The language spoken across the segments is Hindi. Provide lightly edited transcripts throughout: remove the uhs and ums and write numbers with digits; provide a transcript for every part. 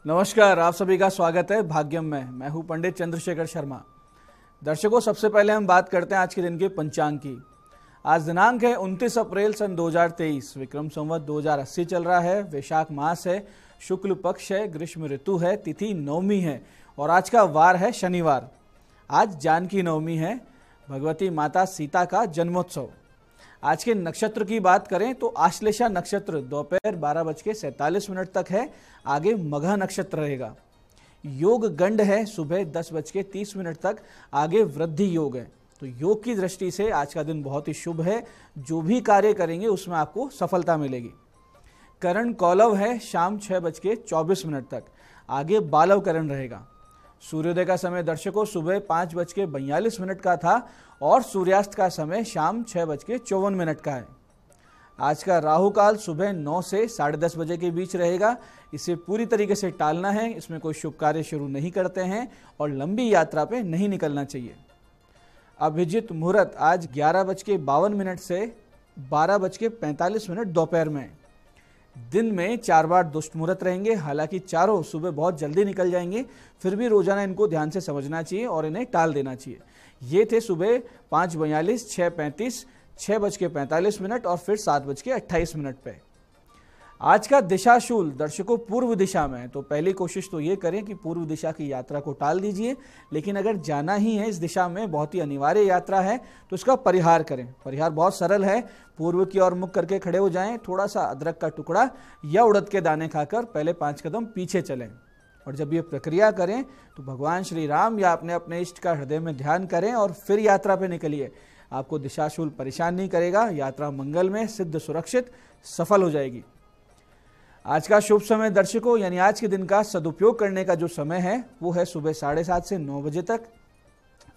नमस्कार, आप सभी का स्वागत है भाग्यम में। मैं हूं पंडित चंद्रशेखर शर्मा। दर्शकों, सबसे पहले हम बात करते हैं आज के दिन के पंचांग की। आज दिनांक है 29 अप्रैल सन 2023, विक्रम संवत 2080 चल रहा है। वैशाख मास है, शुक्ल पक्ष है, ग्रीष्म ऋतु है, तिथि नवमी है और आज का वार है शनिवार। आज जानकी नवमी है, भगवती माता सीता का जन्मोत्सव। आज के नक्षत्र की बात करें तो आश्लेषा नक्षत्र दोपहर 12:47 तक है, आगे मघा नक्षत्र रहेगा। योग गंड है सुबह 10:30 तक, आगे वृद्धि योग है। तो योग की दृष्टि से आज का दिन बहुत ही शुभ है। जो भी कार्य करेंगे उसमें आपको सफलता मिलेगी। करण कौलव है शाम 6:24 तक, आगे बालव करण रहेगा। सूर्योदय का समय दर्शकों सुबह 5:42 का था और सूर्यास्त का समय शाम 6:54 का है। आज का राहु काल सुबह 9 से 10:30 बजे के बीच रहेगा। इसे पूरी तरीके से टालना है, इसमें कोई शुभ कार्य शुरू नहीं करते हैं और लंबी यात्रा पे नहीं निकलना चाहिए। अभिजित मुहूर्त आज 11:52 से 12:45 दोपहर में। दिन में 4 बार दुष्ट मुहूर्त रहेंगे, हालांकि चारों सुबह बहुत जल्दी निकल जाएंगे, फिर भी रोजाना इनको ध्यान से समझना चाहिए और इन्हें टाल देना चाहिए। ये थे सुबह 5:42, 6:35, 6:45 और फिर 7:28 पे। आज का दिशाशूल दर्शकों पूर्व दिशा में है, तो पहली कोशिश तो ये करें कि पूर्व दिशा की यात्रा को टाल दीजिए। लेकिन अगर जाना ही है इस दिशा में, बहुत ही अनिवार्य यात्रा है, तो इसका परिहार करें। परिहार बहुत सरल है। पूर्व की ओर मुख करके खड़े हो जाएं, थोड़ा सा अदरक का टुकड़ा या उड़द के दाने खाकर पहले 5 कदम पीछे चलें और जब ये प्रक्रिया करें तो भगवान श्री राम या अपने इष्ट का हृदय में ध्यान करें और फिर यात्रा पे निकलिए। आपको दिशाशूल परेशान नहीं करेगा। यात्रा मंगल में, सिद्ध, सुरक्षित, सफल हो जाएगी। आज का शुभ समय दर्शकों, यानी आज के दिन का सदुपयोग करने का जो समय है वो है सुबह 7:30 से 9 बजे तक,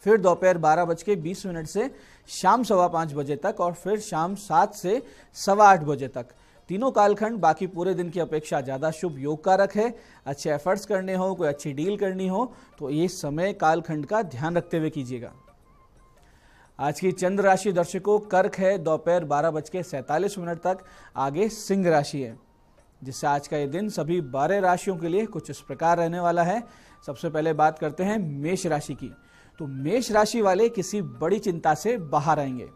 फिर दोपहर 12:20 से शाम 5:15 बजे तक और फिर शाम 7 से 8:15 बजे तक। तीनों कालखंड बाकी पूरे दिन की अपेक्षा ज़्यादा शुभ योग कारक है। अच्छे एफर्ट्स करने हो, कोई अच्छी डील करनी हो तो ये समय कालखंड का ध्यान रखते हुए कीजिएगा। आज की चंद्र राशि दर्शकों कर्क है, दोपहर 12:47 तक, आगे सिंह राशि है, जिससे आज का ये दिन सभी 12 राशियों के लिए कुछ इस प्रकार रहने वाला है। सबसे पहले बात करते हैं मेष राशि की। तो मेष राशि वाले किसी बड़ी चिंता से बाहर आएंगे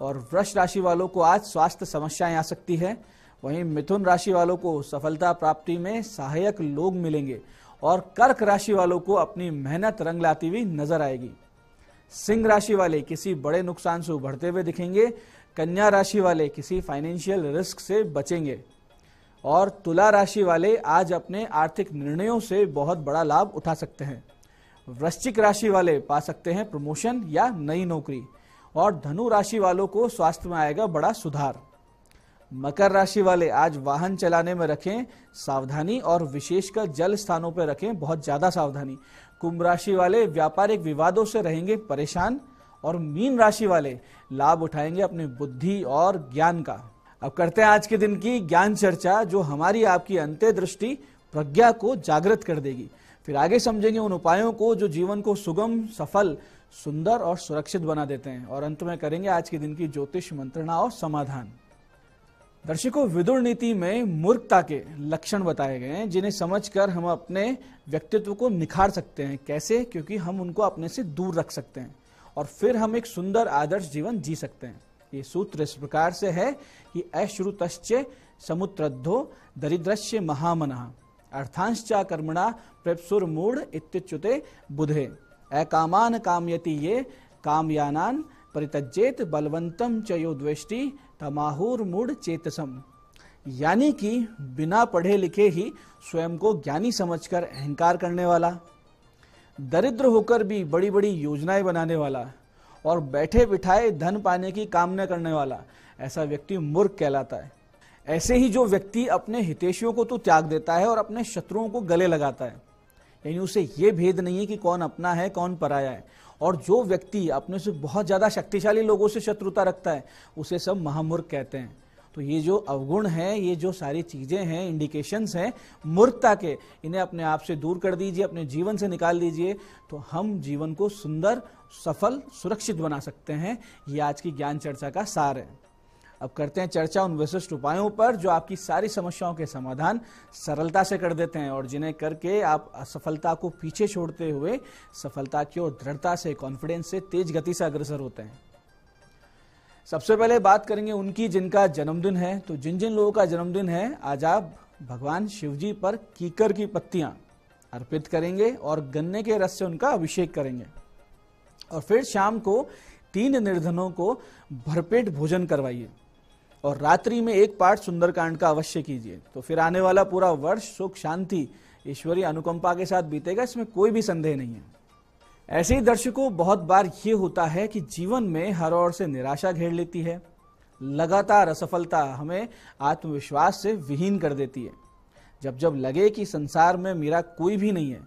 और वृष राशि वालों को आज स्वास्थ्य समस्याएं आ सकती है। वहीं मिथुन राशि वालों को सफलता प्राप्ति में सहायक लोग मिलेंगे और कर्क राशि वालों को अपनी मेहनत रंग लाती हुई नजर आएगी। सिंह राशि वाले किसी बड़े नुकसान से उभरते हुए दिखेंगे। कन्या राशि वाले किसी फाइनेंशियल रिस्क से बचेंगे और तुला राशि वाले आज अपने आर्थिक निर्णयों से बहुत बड़ा लाभ उठा सकते हैं। वृश्चिक राशि वाले पा सकते हैं प्रमोशन या नई नौकरी और धनु राशि वालों को स्वास्थ्य में आएगा बड़ा सुधार। मकर राशि वाले आज वाहन चलाने में रखें सावधानी और विशेषकर जल स्थानों पर रखें बहुत ज्यादा सावधानी। कुंभ राशि वाले व्यापारिक विवादों से रहेंगे परेशान और मीन राशि वाले लाभ उठाएंगे अपनी बुद्धि और ज्ञान का। अब करते हैं आज के दिन की ज्ञान चर्चा, जो हमारी आपकी अंतर्दृष्टि प्रज्ञा को जागृत कर देगी। फिर आगे समझेंगे उन उपायों को जो जीवन को सुगम, सफल, सुंदर और सुरक्षित बना देते हैं और अंत में करेंगे आज के दिन की ज्योतिष मंत्रणा और समाधान। दर्शकों, विदुर नीति में मूर्खता के लक्षण बताए गए हैं, जिन्हें समझकर हम अपने व्यक्तित्व को निखार सकते हैं। कैसे? क्योंकि हम उनको अपने से दूर रख सकते हैं और फिर हम एक सुंदर आदर्श जीवन जी सकते हैं। ये सूत्र इस प्रकार से है कि अश्रुतश्च समुत्रद्धो दरिद्रस्य महामनः अर्थांश्च कर्मणा प्रेप्सुर्मूढ़ इत्युच्यते बुधे अकामान कामयति ये कामयानान परित्यजेत बलवंतम च यो द्वेष्टि तमाहुर्मूढ़ चेतसम। यानी कि बिना पढ़े लिखे ही स्वयं को ज्ञानी समझकर अहंकार करने वाला, दरिद्र होकर भी बड़ी बड़ी योजनाएं बनाने वाला और बैठे बिठाए धन पाने की कामना करने वाला, ऐसा व्यक्ति मूर्ख कहलाता है। ऐसे ही जो व्यक्ति अपने हितैषियों को तो त्याग देता है और अपने शत्रुओं को गले लगाता है, यानी उसे ये भेद नहीं है कि कौन अपना है कौन पराया है। और जो व्यक्ति अपने से बहुत ज्यादा शक्तिशाली लोगों से शत्रुता रखता है, उसे सब महामूर्ख कहते हैं। तो ये जो अवगुण है, ये जो सारी चीजें हैं, इंडिकेशंस हैं मूर्खता के, इन्हें अपने आप से दूर कर दीजिए, अपने जीवन से निकाल दीजिए, तो हम जीवन को सुंदर, सफल, सुरक्षित बना सकते हैं। ये आज की ज्ञान चर्चा का सार है। अब करते हैं चर्चा उन विशिष्ट उपायों पर जो आपकी सारी समस्याओं के समाधान सरलता से कर देते हैं और जिन्हें करके आप असफलता को पीछे छोड़ते हुए सफलता की ओर दृढ़ता से, कॉन्फिडेंस से, तेज गति से अग्रसर होते हैं। सबसे पहले बात करेंगे उनकी जिनका जन्मदिन है। तो जिन जिन लोगों का जन्मदिन है, आज आप भगवान शिव जी पर कीकर की पत्तियां अर्पित करेंगे और गन्ने के रस से उनका अभिषेक करेंगे और फिर शाम को 3 निर्धनों को भरपेट भोजन करवाइए और रात्रि में 1 पाठ सुंदरकांड का अवश्य कीजिए। तो फिर आने वाला पूरा वर्ष सुख, शांति, ईश्वरीय अनुकंपा के साथ बीतेगा, इसमें कोई भी संदेह नहीं है। ऐसे ही दर्शकों, बहुत बार ये होता है कि जीवन में हर ओर से निराशा घेर लेती है, लगातार असफलता हमें आत्मविश्वास से विहीन कर देती है। जब जब लगे कि संसार में मेरा कोई भी नहीं है,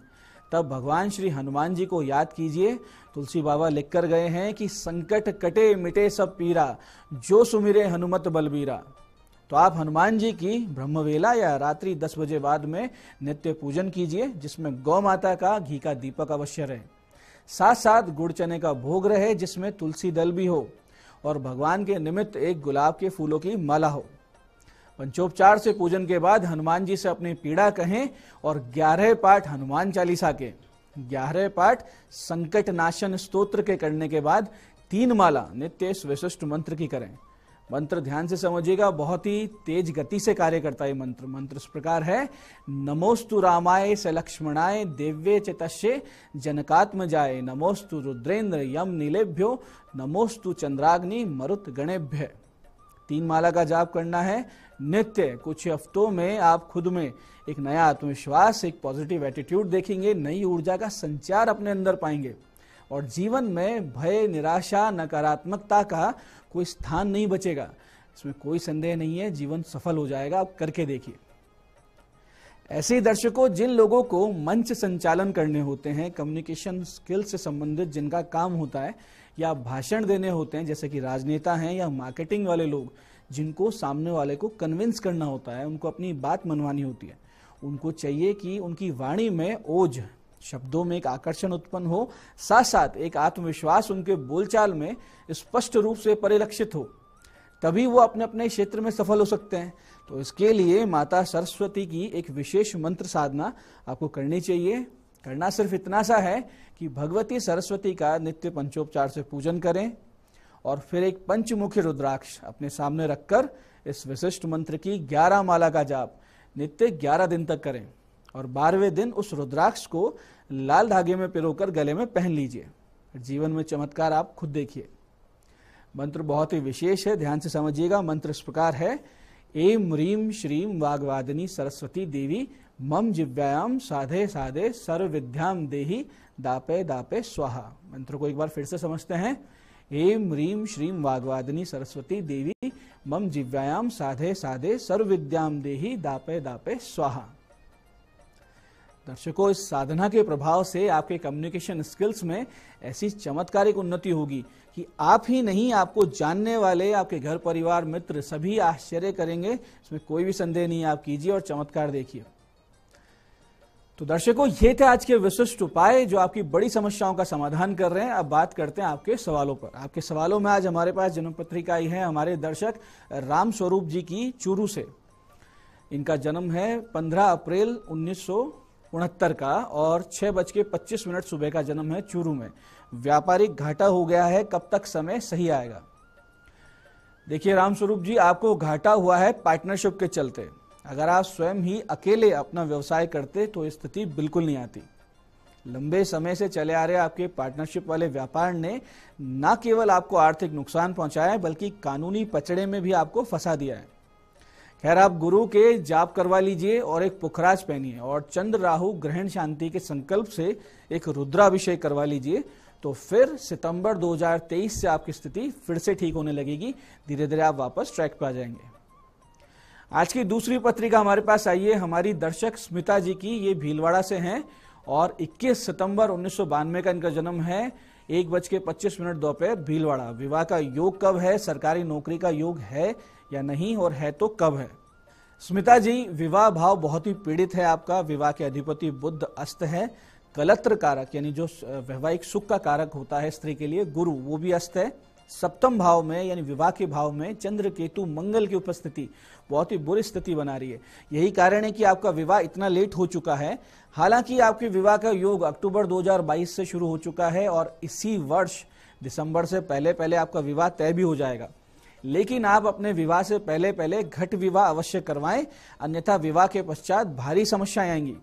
तब भगवान श्री हनुमान जी को याद कीजिए। तुलसी बाबा लिख कर गए हैं कि संकट कटे मिटे सब पीरा, जो सुमिरे हनुमत बलबीरा। तो आप हनुमान जी की ब्रह्मवेला या रात्रि 10 बजे बाद में नित्य पूजन कीजिए, जिसमें गौ माता का घी का दीपक अवश्य रहे, साथ साथ गुड़ चने का भोग रहे जिसमें तुलसी दल भी हो और भगवान के निमित्त 1 गुलाब के फूलों की माला हो। पंचोपचार से पूजन के बाद हनुमान जी से अपनी पीड़ा कहें और 11 पाठ हनुमान चालीसा के, 11 पाठ संकट नाशन स्तोत्र के करने के बाद 3 माला नित्य इस विशिष्ट मंत्र की करें। मंत्र ध्यान से समझिएगा, बहुत ही तेज गति से कार्य करता है मंत्र। मंत्र इस प्रकार है, नमोस्तु रामाय स लक्ष्मणाय देव्ये च तस्ये जनकात्मजाय, नमोस्तु रुद्रेंद्र यम नीलेभ्यो, नमोस्तु चंद्राग्नि मरुत गणेभ्य। 3 माला का जाप करना है नित्य। कुछ हफ्तों में आप खुद में एक नया आत्मविश्वास, एक पॉजिटिव एटीट्यूड देखेंगे, नई ऊर्जा का संचार अपने अंदर पाएंगे और जीवन में भय, निराशा, नकारात्मकता का कोई स्थान नहीं बचेगा। इसमें कोई संदेह नहीं है, जीवन सफल हो जाएगा। आप करके देखिए। ऐसे ही दर्शकों, जिन लोगों को मंच संचालन करने होते हैं, कम्युनिकेशन स्किल से संबंधित जिनका काम होता है या भाषण देने होते हैं, जैसे कि राजनेता हैं या मार्केटिंग वाले लोग, जिनको सामने वाले को कन्विंस करना होता है, उनको अपनी बात मनवानी होती है, उनको चाहिए कि उनकी वाणी में ओज, शब्दों में एक आकर्षण उत्पन्न हो, साथ साथ एक आत्मविश्वास उनके बोलचाल में स्पष्ट रूप से परिलक्षित हो, तभी वो अपने अपने क्षेत्र में सफल हो सकते हैं। तो इसके लिए माता सरस्वती की एक विशेष मंत्र साधना आपको करनी चाहिए। करना सिर्फ इतना सा है कि भगवती सरस्वती का नित्य पंचोपचार से पूजन करें और फिर एक पंचमुखी रुद्राक्ष अपने सामने रखकर इस विशिष्ट मंत्र की 11 माला का जाप नित्य 11 दिन तक करें और 12वें दिन उस रुद्राक्ष को लाल धागे में पिरोकर गले में पहन लीजिए। जीवन में चमत्कार आप खुद देखिए। मंत्र बहुत ही विशेष है, ध्यान से समझिएगा। मंत्र इस प्रकार है, ऐं ह्रीं श्रीं वाग्वादिनी सरस्वती देवी मम जिह्वायां साधे साधे सर्व विद्याम देहि दापे दापे स्वाहा। मंत्र को एक बार फिर से समझते हैं। ऐं ह्रीं श्रीं वाग्वादिनी सरस्वती देवी मम जिह्वायां साधे साधे सर्व विद्याम देहि दापे दापे स्वाहा। दर्शकों, इस साधना के प्रभाव से आपके कम्युनिकेशन स्किल्स में ऐसी चमत्कारिक उन्नति होगी कि आप ही नहीं, आपको जानने वाले, आपके घर परिवार, मित्र सभी आश्चर्य करेंगे। इसमें कोई भी संदेह नहीं है। आप कीजिए और चमत्कार देखिए। तो दर्शकों, ये थे आज के विशिष्ट उपाय जो आपकी बड़ी समस्याओं का समाधान कर रहे हैं। अब बात करते हैं आपके सवालों पर। आपके सवालों में आज हमारे पास जन्म पत्रिका आई है हमारे दर्शक राम स्वरूप जी की, चूरू से। इनका जन्म है 15 अप्रैल 1969 का और 6:25 सुबह का जन्म है चूरू में। व्यापारिक घाटा हो गया है, कब तक समय सही आएगा? देखिए राम स्वरूप जी, आपको घाटा हुआ है पार्टनरशिप के चलते। अगर आप स्वयं ही अकेले अपना व्यवसाय करते तो स्थिति बिल्कुल नहीं आती। लंबे समय से चले आ रहे आपके पार्टनरशिप वाले व्यापार ने न केवल आपको आर्थिक नुकसान पहुंचाया है बल्कि कानूनी पचड़े में भी आपको फंसा दिया है। खैर, आप गुरु के जाप करवा लीजिए और एक पुखराज पहनिए और चंद्र राहु ग्रहण शांति के संकल्प से एक रुद्राभिषेक करवा लीजिए। तो फिर सितंबर 2023 से आपकी स्थिति फिर से ठीक होने लगेगी। धीरे धीरे आप वापस ट्रैक पे आ जाएंगे। आज की दूसरी पत्रिका हमारे पास आई है हमारी दर्शक स्मिता जी की। ये भीलवाड़ा से हैं और 21 सितंबर 1992 का इनका जन्म है। 1:25 दोपहर, भीलवाड़ा। विवाह का योग कब है? सरकारी नौकरी का योग है या नहीं, और है तो कब है? स्मिता जी, विवाह भाव बहुत ही पीड़ित है आपका। विवाह के अधिपति बुध अस्त है। कलत्र कारक यानी जो वैवाहिक सुख का कारक होता है स्त्री के लिए, गुरु, वो भी अस्त है। सप्तम भाव में यानी विवाह के भाव में चंद्र केतु मंगल की उपस्थिति बहुत ही बुरी स्थिति बना रही है। यही कारण है कि आपका विवाह इतना लेट हो चुका है। हालांकि आपके विवाह का योग अक्टूबर 2022 से शुरू हो चुका है और इसी वर्ष दिसंबर से पहले पहले आपका विवाह तय भी हो जाएगा, लेकिन आप अपने विवाह से पहले पहले घट विवाह अवश्य करवाएं, अन्यथा विवाह के पश्चात भारी समस्याएं आएंगी।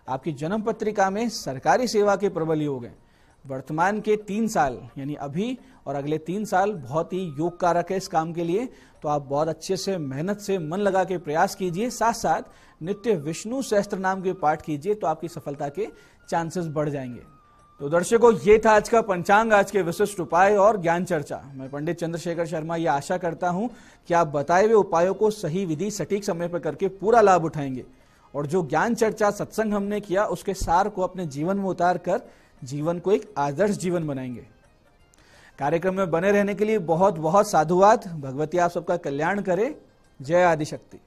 आपकी जन्म पत्रिका में सरकारी सेवा के प्रबल योग हैं। वर्तमान के 3 साल यानी अभी और अगले 3 साल बहुत ही योग कारक है इस काम के लिए, तो आप बहुत अच्छे से मेहनत से मन लगा के प्रयास कीजिए। साथ साथ नित्य विष्णु सहस्त्र नाम के पाठ कीजिए तो आपकी सफलता के चांसेस बढ़ जाएंगे। तो दर्शकों, ये था आज का पंचांग, आज के विशिष्ट उपाय और ज्ञान चर्चा। मैं पंडित चंद्रशेखर शर्मा ये आशा करता हूं कि आप बताए हुए उपायों को सही विधि सटीक समय पर करके पूरा लाभ उठाएंगे और जो ज्ञान चर्चा सत्संग हमने किया उसके सार को अपने जीवन में उतार कर जीवन को एक आदर्श जीवन बनाएंगे। कार्यक्रम में बने रहने के लिए बहुत बहुत साधुवाद। भगवती आप सबका कल्याण करे। जय आदिशक्ति।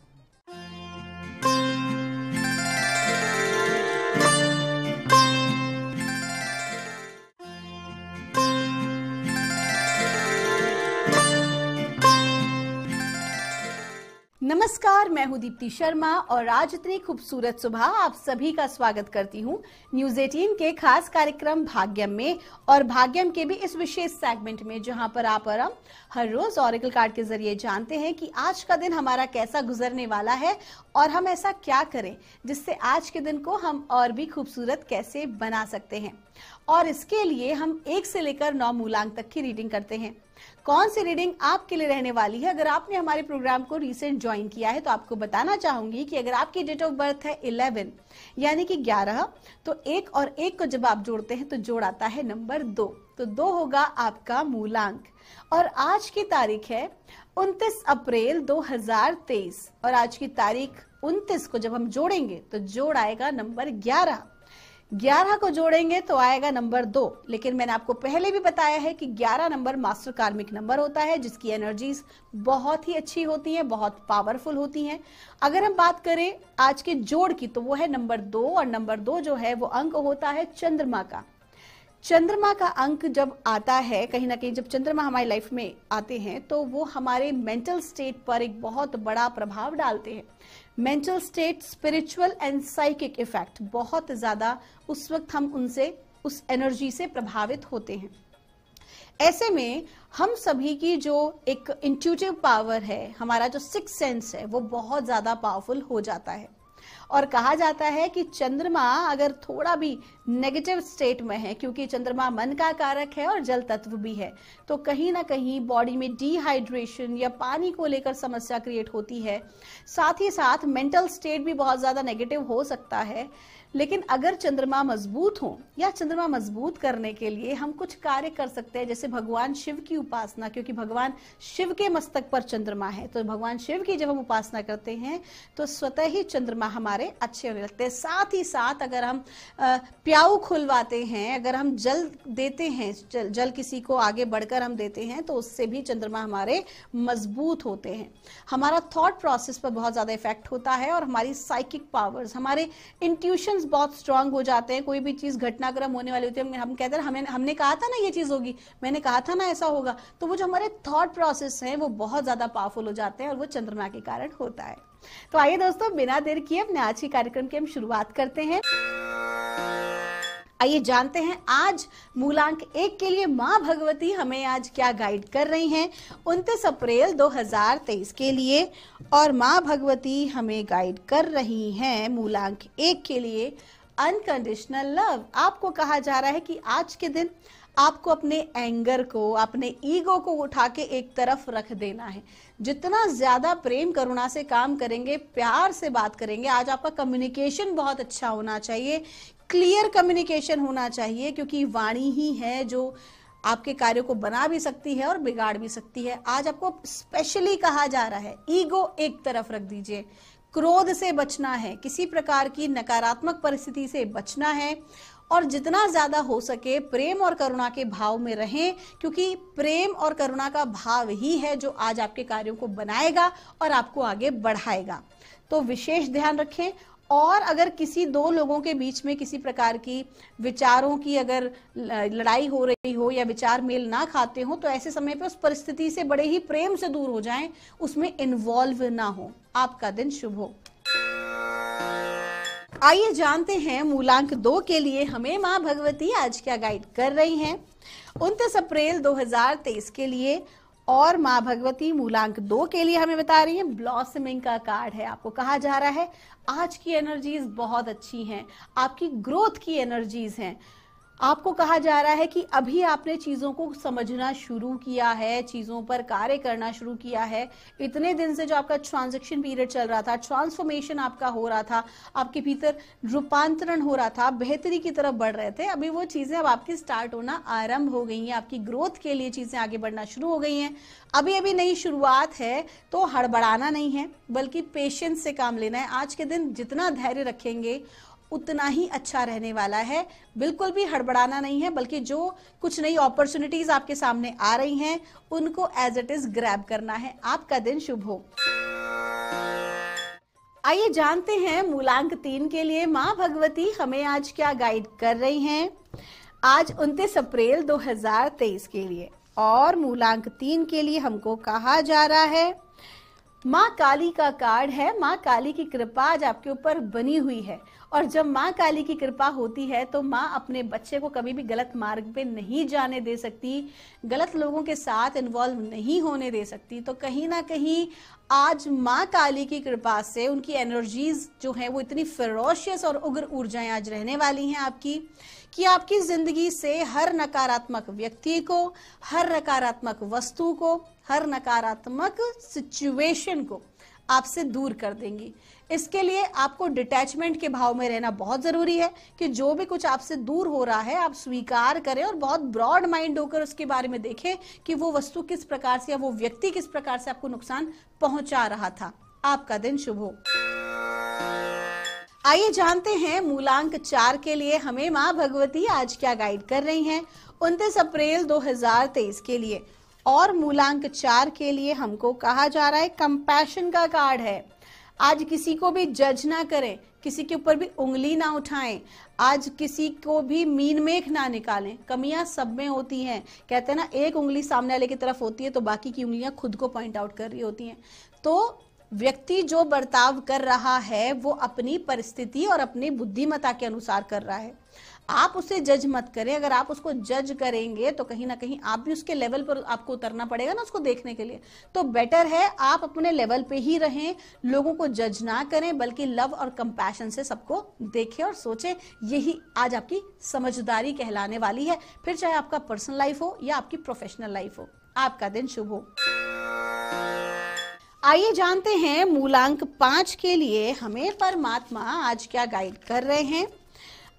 नमस्कार, मैं हूं दीप्ति शर्मा और आज इतनी खूबसूरत सुबह आप सभी का स्वागत करती हूं न्यूज 18 के खास कार्यक्रम भाग्यम में और भाग्यम के भी इस विशेष सेगमेंट में, जहां पर आप और हम हर रोज ऑरेकल कार्ड के जरिए जानते हैं कि आज का दिन हमारा कैसा गुजरने वाला है और हम ऐसा क्या करें जिससे आज के दिन को हम और भी खूबसूरत कैसे बना सकते हैं। और इसके लिए हम 1 से लेकर 9 मूलांक तक की रीडिंग करते हैं। कौन सी रीडिंग आपके लिए रहने वाली है? अगर आपने हमारे प्रोग्राम को रिसेंट ज्वाइन किया है तो आपको बताना चाहूंगी कि अगर आपकी डेट ऑफ बर्थ है 11 यानी कि 11, तो 1 और 1 को जब आप जोड़ते हैं तो जोड़ आता है नंबर 2, तो 2 होगा आपका मूलांक। और आज की तारीख है 29 अप्रैल 2023 और आज की तारीख 29 को जब हम जोड़ेंगे तो जोड़ आएगा नंबर 11 को जोड़ेंगे तो आएगा नंबर 2। लेकिन मैंने आपको पहले भी बताया है कि 11 नंबर मास्टर कार्मिक नंबर होता है जिसकी एनर्जीज बहुत ही अच्छी होती हैं, बहुत पावरफुल होती हैं। अगर हम बात करें आज के जोड़ की तो वो है नंबर 2 और नंबर 2 जो है वो अंक होता है चंद्रमा का। चंद्रमा का अंक जब आता है, कहीं ना कहीं जब चंद्रमा हमारी लाइफ में आते हैं तो वो हमारे मेंटल स्टेट पर एक बहुत बड़ा प्रभाव डालते हैं। Mental state, spiritual and psychic effect बहुत ज्यादा उस वक्त हम उनसे, उस एनर्जी से प्रभावित होते हैं। ऐसे में हम सभी की जो एक इंट्यूटिव पावर है, हमारा जो सिक्स सेंस है, वो बहुत ज्यादा पावरफुल हो जाता है। और कहा जाता है कि चंद्रमा अगर थोड़ा भी नेगेटिव स्टेट में है, क्योंकि चंद्रमा मन का कारक है और जल तत्व भी है, तो कहीं ना कहीं बॉडी में डिहाइड्रेशन या पानी को लेकर समस्या क्रिएट होती है। साथ ही साथ मेंटल स्टेट भी बहुत ज्यादा नेगेटिव हो सकता है। लेकिन अगर चंद्रमा मजबूत हो या चंद्रमा मजबूत करने के लिए हम कुछ कार्य कर सकते हैं, जैसे भगवान शिव की उपासना, क्योंकि भगवान शिव के मस्तक पर चंद्रमा है, तो भगवान शिव की जब हम उपासना करते हैं तो स्वतः ही चंद्रमा हमारे अच्छे होने लगते हैं। साथ ही साथ अगर हम प्याऊ खुलवाते हैं, अगर हम जल देते हैं, जल किसी को आगे बढ़कर हम देते हैं तो उससे भी चंद्रमा हमारे मजबूत होते हैं। हमारा थॉट प्रोसेस पर बहुत ज्यादा इफेक्ट होता है और हमारी साइकिक पावर्स, हमारे इंट्यूशन बहुत स्ट्रांग हो जाते हैं। कोई भी चीज घटनाक्रम होने वाली होती है, हम कहते हैं हमने कहा था ना ये चीज होगी, मैंने कहा था ना ऐसा होगा, तो वो जो हमारे थॉट प्रोसेस हैं वो बहुत ज्यादा पावरफुल हो जाते हैं और वो चंद्रमा के कारण होता है। तो आइए दोस्तों, बिना देर किए अपने आज के कार्यक्रम की हम शुरुआत करते हैं। आइए जानते हैं आज मूलांक 1 के लिए माँ भगवती हमें आज क्या गाइड कर रही हैं 29 अप्रैल 2023 के लिए। और माँ भगवती हमें गाइड कर रही हैं मूलांक 1 के लिए अनकंडीशनल लव। आपको कहा जा रहा है कि आज के दिन आपको अपने एंगर को, अपने ईगो को उठा के एक तरफ रख देना है। जितना ज्यादा प्रेम करुणा से काम करेंगे, प्यार से बात करेंगे, आज आपका कम्युनिकेशन बहुत अच्छा होना चाहिए, क्लियर कम्युनिकेशन होना चाहिए, क्योंकि वाणी ही है जो आपके कार्यों को बना भी सकती है और बिगाड़ भी सकती है। आज आपको स्पेशली कहा जा रहा है ईगो एक तरफ रख दीजिए, क्रोध से बचना है, किसी प्रकार की नकारात्मक परिस्थिति से बचना है और जितना ज्यादा हो सके प्रेम और करुणा के भाव में रहें, क्योंकि प्रेम और करुणा का भाव ही है जो आज आपके कार्यों को बनाएगा और आपको आगे बढ़ाएगा। तो विशेष ध्यान रखें और अगर किसी दो लोगों के बीच में किसी प्रकार की विचारों की अगर लड़ाई हो रही हो या विचार मेल ना खाते हो, तो ऐसे समय पे उस परिस्थिति से बड़े ही प्रेम से दूर हो जाएं, उसमें इन्वॉल्व ना हो। आपका दिन शुभ हो। आइए जानते हैं मूलांक 2 के लिए हमें माँ भगवती आज क्या गाइड कर रही हैं। 29 अप्रैल 2023 के लिए और माँ भगवती मूलांक 2 के लिए हमें बता रही है ब्लॉसमिंग का कार्ड है। आपको कहा जा रहा है आज की एनर्जीज बहुत अच्छी हैं, आपकी ग्रोथ की एनर्जीज हैं। आपको कहा जा रहा है कि अभी आपने चीजों को समझना शुरू किया है, चीजों पर कार्य करना शुरू किया है। इतने दिन से जो आपका ट्रांजैक्शन पीरियड चल रहा था, ट्रांसफॉर्मेशन आपका हो रहा था, आपके भीतर रूपांतरण हो रहा था, बेहतरी की तरफ बढ़ रहे थे, अभी वो चीजें अब आपकी स्टार्ट होना आरंभ हो गई हैं। आपकी ग्रोथ के लिए चीजें आगे बढ़ना शुरू हो गई हैं। अभी अभी नई शुरुआत है तो हड़बड़ाना नहीं है, बल्कि पेशेंस से काम लेना है। आज के दिन जितना धैर्य रखेंगे उतना ही अच्छा रहने वाला है। बिल्कुल भी हड़बड़ाना नहीं है, बल्कि जो कुछ नई अपॉर्चुनिटीज आपके सामने आ रही हैं उनको एज इट इज ग्रैब करना है। आपका दिन शुभ हो। आइए जानते हैं मूलांक 3 के लिए माँ भगवती हमें आज क्या गाइड कर रही हैं। आज 29 अप्रैल 2023 के लिए और मूलांक 3 के लिए हमको कहा जा रहा है माँ काली का कार्ड है। माँ काली की कृपा आज आपके ऊपर बनी हुई है, और जब माँ काली की कृपा होती है तो माँ अपने बच्चे को कभी भी गलत मार्ग पे नहीं जाने दे सकती, गलत लोगों के साथ इन्वॉल्व नहीं होने दे सकती। तो कहीं ना कहीं आज माँ काली की कृपा से उनकी एनर्जीज जो है वो इतनी फेरोशियस और उग्र ऊर्जाएं आज रहने वाली हैं आपकी, कि आपकी जिंदगी से हर नकारात्मक व्यक्ति को, हर नकारात्मक वस्तु को, हर नकारात्मक सिचुएशन को आपसे दूर कर देंगी। इसके लिए आपको डिटैचमेंट के भाव में रहना बहुत जरूरी है कि जो भी कुछ आपसे दूर हो रहा है आप स्वीकार करें और बहुत ब्रॉड माइंड होकर उसके बारे में देखें कि वो वस्तु किस प्रकार से या वो व्यक्ति किस प्रकार से आपको नुकसान पहुंचा रहा था। आपका दिन शुभ हो। आइए जानते हैं मूलांक 4 के लिए हमें माँ भगवती आज क्या गाइड कर रही हैं 29 अप्रैल 2023 के लिए। और मूलांक 4 के लिए हमको कहा जा रहा है कंपैशन का कार्ड है। आज किसी को भी जज ना करें, किसी के ऊपर भी उंगली ना उठाएं, आज किसी को भी मीन मेख ना निकालें। कमियां सब में होती हैं, कहते हैं ना एक उंगली सामने वाले की तरफ होती है तो बाकी की उंगलियां खुद को पॉइंट आउट कर रही होती हैं। तो व्यक्ति जो बर्ताव कर रहा है वो अपनी परिस्थिति और अपनी बुद्धिमत्ता के अनुसार कर रहा है। आप उसे जज मत करें। अगर आप उसको जज करेंगे तो कहीं ना कहीं आप भी उसके लेवल पर आपको उतरना पड़ेगा ना उसको देखने के लिए। तो बेटर है आप अपने लेवल पे ही रहें, लोगों को जज ना करें, बल्कि लव और कंपैशन से सबको देखें और सोचें। यही आज आपकी समझदारी कहलाने वाली है, फिर चाहे आपका पर्सनल लाइफ हो या आपकी प्रोफेशनल लाइफ हो। आपका दिन शुभ हो। आइए जानते हैं मूलांक 5 के लिए हमें परमात्मा आज क्या गाइड कर रहे हैं।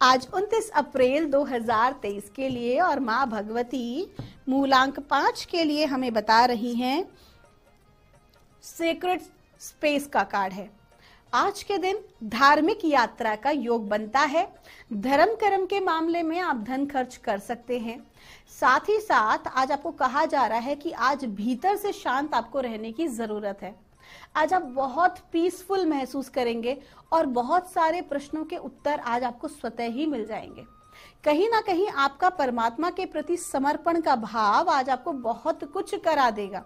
आज 29 अप्रैल 2023 के लिए और माँ भगवती मूलांक 5 के लिए हमें बता रही हैं सेक्रेट स्पेस का कार्ड है। आज के दिन धार्मिक यात्रा का योग बनता है। धर्म कर्म के मामले में आप धन खर्च कर सकते हैं। साथ ही साथ आज आपको कहा जा रहा है कि आज भीतर से शांत आपको रहने की जरूरत है। आज आप बहुत पीसफुल महसूस करेंगे और बहुत सारे प्रश्नों के उत्तर आज आपको स्वतः ही मिल जाएंगे। कहीं ना कहीं आपका परमात्मा के प्रति समर्पण का भाव आज आपको बहुत कुछ करा देगा।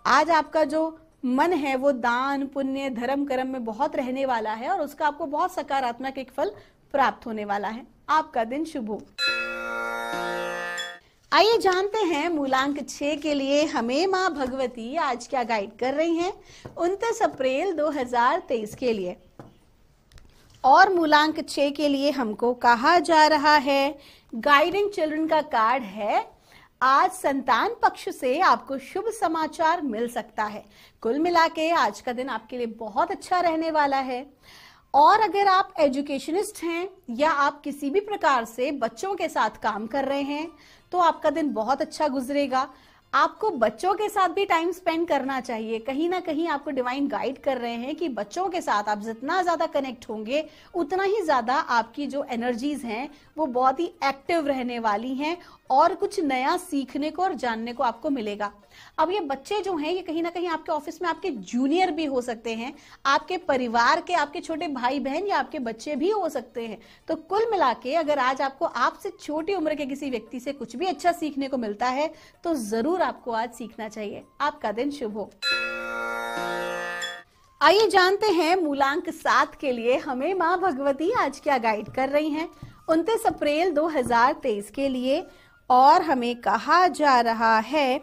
आज आपका जो मन है वो दान पुण्य धर्म कर्म में बहुत रहने वाला है और उसका आपको बहुत सकारात्मक एक फल प्राप्त होने वाला है। आपका दिन शुभ हो। आइए जानते हैं मूलांक 6 के लिए हमें माँ भगवती आज क्या गाइड कर रही हैं 29 अप्रैल 2023 के लिए। और मूलांक 6 के लिए हमको कहा जा रहा है गाइडिंग चिल्ड्रन का कार्ड है। आज संतान पक्ष से आपको शुभ समाचार मिल सकता है। कुल मिलाके आज का दिन आपके लिए बहुत अच्छा रहने वाला है। और अगर आप एजुकेशनिस्ट हैं या आप किसी भी प्रकार से बच्चों के साथ काम कर रहे हैं तो आपका दिन बहुत अच्छा गुजरेगा। आपको बच्चों के साथ भी टाइम स्पेंड करना चाहिए। कहीं ना कहीं आपको डिवाइन गाइड कर रहे हैं कि बच्चों के साथ आप जितना ज्यादा कनेक्ट होंगे उतना ही ज्यादा आपकी जो एनर्जीज हैं वो बहुत ही एक्टिव रहने वाली हैं और कुछ नया सीखने को और जानने को आपको मिलेगा। अब ये बच्चे जो हैं ये कहीं ना कहीं आपके ऑफिस में आपके जूनियर भी हो सकते हैं, आपके परिवार के आपके छोटे भाई बहन या आपके बच्चे भी हो सकते हैं। तो कुल मिला के अगर आज आपको आपसे छोटी उम्र के किसी व्यक्ति से कुछ भी अच्छा सीखने को मिलता है तो जरूर आपको आज सीखना चाहिए। आपका दिन शुभ हो। आइए जानते हैं मूलांक 7 के लिए हमें माँ भगवती आज क्या गाइड कर रही हैं 29 अप्रैल 2023 के लिए। और हमें कहा जा रहा है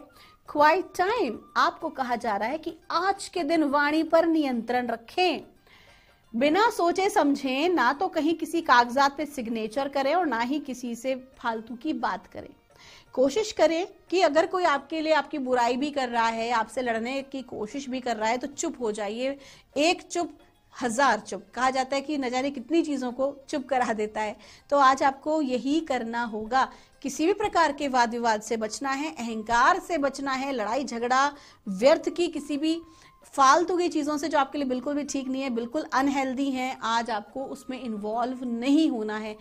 क्वाइट टाइम। आपको कहा जा रहा है कि आज के दिन वाणी पर नियंत्रण रखें, बिना सोचे समझे ना तो कहीं किसी कागजात पे सिग्नेचर करें और ना ही किसी से फालतू की बात करें। कोशिश करें कि अगर कोई आपके लिए आपकी बुराई भी कर रहा है, आपसे लड़ने की कोशिश भी कर रहा है तो चुप हो जाइए। एक चुप हजार चुप, कहा जाता है कि न जाने कितनी चीजों को चुप करा देता है। तो आज आपको यही करना होगा। किसी भी प्रकार के वाद विवाद से बचना है, अहंकार से बचना है, लड़ाई झगड़ा व्यर्थ की किसी भी फालतू की चीजों से जो आपके लिए बिल्कुल भी ठीक नहीं है, बिल्कुल अनहेल्दी है, आज आपको उसमें इन्वॉल्व नहीं होना है।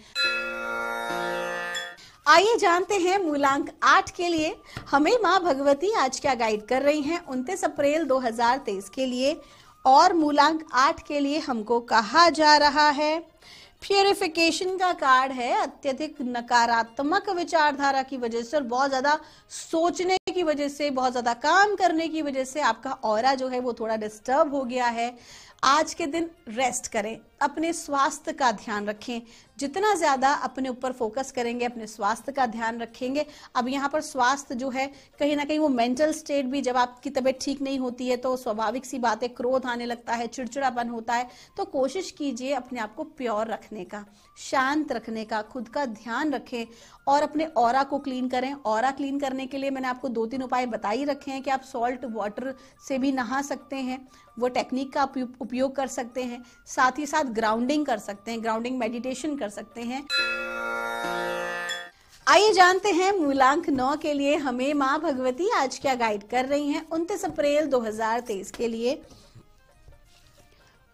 आइए जानते हैं मूलांक 8 के लिए हमें माँ भगवती आज क्या गाइड कर रही हैं 29 अप्रैल 2023 के लिए। और मूलांक 8 के लिए हमको कहा जा रहा है प्यूरिफिकेशन का कार्ड है। अत्यधिक नकारात्मक विचारधारा की वजह से और बहुत ज्यादा सोचने की वजह से, बहुत ज्यादा काम करने की वजह से आपका ऑरा जो है वो थोड़ा डिस्टर्ब हो गया है। आज के दिन रेस्ट करें, अपने स्वास्थ्य का ध्यान रखें। जितना ज्यादा अपने ऊपर फोकस करेंगे, अपने स्वास्थ्य का ध्यान रखेंगे। अब यहाँ पर स्वास्थ्य जो है कहीं ना कहीं वो मेंटल स्टेट भी, जब आपकी तबीयत ठीक नहीं होती है तो स्वाभाविक सी बात है, क्रोध आने लगता है, चिड़चिड़ापन होता है। तो कोशिश कीजिए अपने आप को प्योर रखने का, शांत रखने का, खुद का ध्यान रखें और अपने ऑरा को क्लीन करें। ऑरा क्लीन करने के लिए मैंने आपको 2-3 उपाय बता ही रखे हैं कि आप सॉल्ट वाटर से भी नहा सकते हैं, वो टेक्निक का उपयोग कर सकते हैं। साथ ही साथ ग्राउंडिंग कर सकते हैं, ग्राउंडिंग मेडिटेशन कर सकते हैं। आइए जानते हैं मूलांक 9 के लिए हमें माँ भगवती आज क्या गाइड कर रही हैं 29 अप्रैल 2023 के लिए।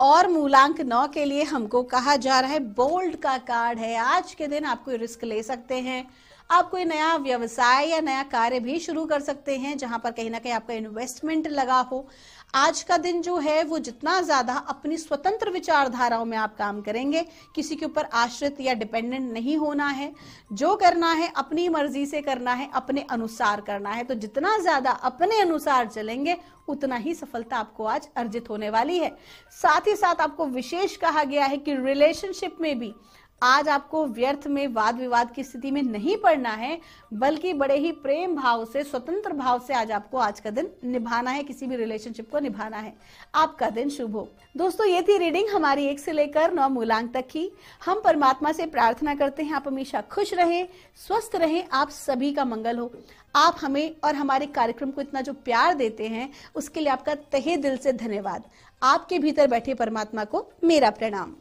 और मूलांक 9 के लिए हमको कहा जा रहा है बोल्ड का कार्ड है। आज के दिन आप कोई रिस्क ले सकते हैं, आप कोई नया व्यवसाय या नया कार्य भी शुरू कर सकते हैं जहां पर कहीं ना कहीं आपका इन्वेस्टमेंट लगा हो। आज का दिन जो है वो जितना ज्यादा अपनी स्वतंत्र विचारधाराओं में आप काम करेंगे, किसी के ऊपर आश्रित या डिपेंडेंट नहीं होना है। जो करना है अपनी मर्जी से करना है, अपने अनुसार करना है। तो जितना ज्यादा अपने अनुसार चलेंगे उतना ही सफलता आपको आज अर्जित होने वाली है। साथ ही साथ आपको विशेष कहा गया है कि रिलेशनशिप में भी आज आपको व्यर्थ में वाद विवाद की स्थिति में नहीं पड़ना है, बल्कि बड़े ही प्रेम भाव से, स्वतंत्र भाव से आज आपको आज का दिन निभाना है, किसी भी रिलेशनशिप को निभाना है। आपका दिन शुभ हो। दोस्तों, ये थी रीडिंग हमारी 1 से लेकर 9 मूलांक तक की। हम परमात्मा से प्रार्थना करते हैं आप हमेशा खुश रहें, स्वस्थ रहें, आप सभी का मंगल हो। आप हमें और हमारे कार्यक्रम को इतना जो प्यार देते हैं उसके लिए आपका तहे दिल से धन्यवाद। आपके भीतर बैठे परमात्मा को मेरा प्रणाम।